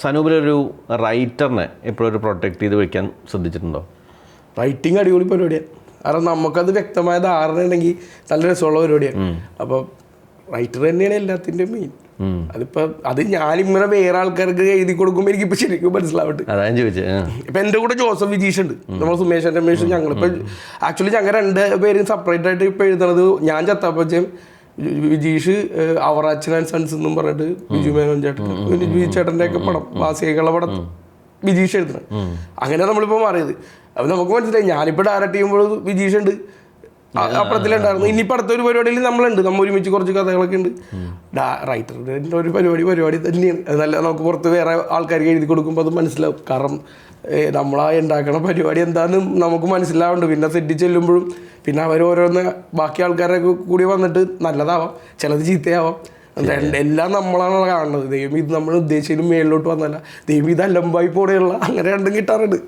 സനൂപിലൊരു റൈറ്ററിനെ എപ്പോഴും ഒരു പ്രൊട്ടക്ട് ചെയ്ത് വെക്കാൻ ശ്രദ്ധിച്ചിട്ടുണ്ടോ? റൈറ്റിംഗ് അടിപൊളി പരിപാടിയാണ്. കാരണം നമുക്കത് വ്യക്തമായ ധാരണ ഉണ്ടെങ്കിൽ നല്ല രസമുള്ള പരിപാടിയാണ്. അപ്പോൾ റൈറ്റർ തന്നെയാണ് എല്ലാത്തിൻ്റെയും മെയിൻ. അത് ഞാനിങ്ങനെ വേറെ ആൾക്കാർക്ക് എഴുതി കൊടുക്കുമ്പോൾ എനിക്കിപ്പോൾ ശരിക്കും മനസ്സിലാവട്ടെ. അതാണ് ചോദിച്ചത്. ഇപ്പം എൻ്റെ കൂടെ ജോസഫ് വിജീഷ് ഉണ്ട്, നമ്മൾ സുമേഷ് രമേഷ്. ഞങ്ങളിപ്പോൾ ആക്ച്വലി ഞങ്ങൾ 2 പേരും സെപ്പറേറ്റ് ആയിട്ട് ഇപ്പോൾ എഴുതണത്. ഞാൻ ചത്തപ്പച്ചൻ, വിജീഷ് അവറാച്ചൻ ആൻഡ് സൺസ് എന്നും പറഞ്ഞിട്ട് ബിജു മേനോൻ ചേട്ടൻ, ബിജു ചേട്ടൻ്റെ ഒക്കെ പടം, വാസികളുടെ പടം വിജീഷ് എഴുതണം. അങ്ങനെ നമ്മളിപ്പോൾ മാറിയത്. അപ്പം നമുക്ക് മനസ്സിലായി, ഞാനിപ്പോൾ ഡയറക്റ്റ് ചെയ്യുമ്പോൾ വിജീഷ് ഉണ്ട്, അപ്പുറത്തിലുണ്ടായിരുന്നു. ഇനിയിപ്പോൾ അടുത്തൊരു പരിപാടിയിൽ നമ്മളുണ്ട്, നമ്മൾ ഒരുമിച്ച് കുറച്ച് കഥകളൊക്കെ ഉണ്ട്. റൈറ്ററിൻ്റെ ഒരു പരിപാടി തന്നെയാണ് അത്. നല്ല നമുക്ക് പുറത്ത് വേറെ ആൾക്കാർക്ക് എഴുതി കൊടുക്കുമ്പോൾ അത് മനസ്സിലാവും. കാരണം നമ്മളാ ഉണ്ടാക്കണ പരിപാടി എന്താണെന്ന് നമുക്ക് മനസ്സിലാവുന്നുണ്ട്. പിന്നെ സെറ്റ് ചെല്ലുമ്പോഴും പിന്നെ ഓരോന്ന് ബാക്കി ആൾക്കാരൊക്കെ കൂടി വന്നിട്ട് നല്ലതാവാം, ചിലത് ചീത്തയാവാം. എല്ലാം നമ്മളാണ് കാണുന്നത്. ദൈവം ഇത് നമ്മൾ ഉദ്ദേശിച്ചതിനും മേളിലോട്ട് വന്നല്ല, ദൈവം ഇത് അലമ്പായി പോടെയുള്ള അങ്ങനെ രണ്ടും കിട്ടാറുണ്ട്.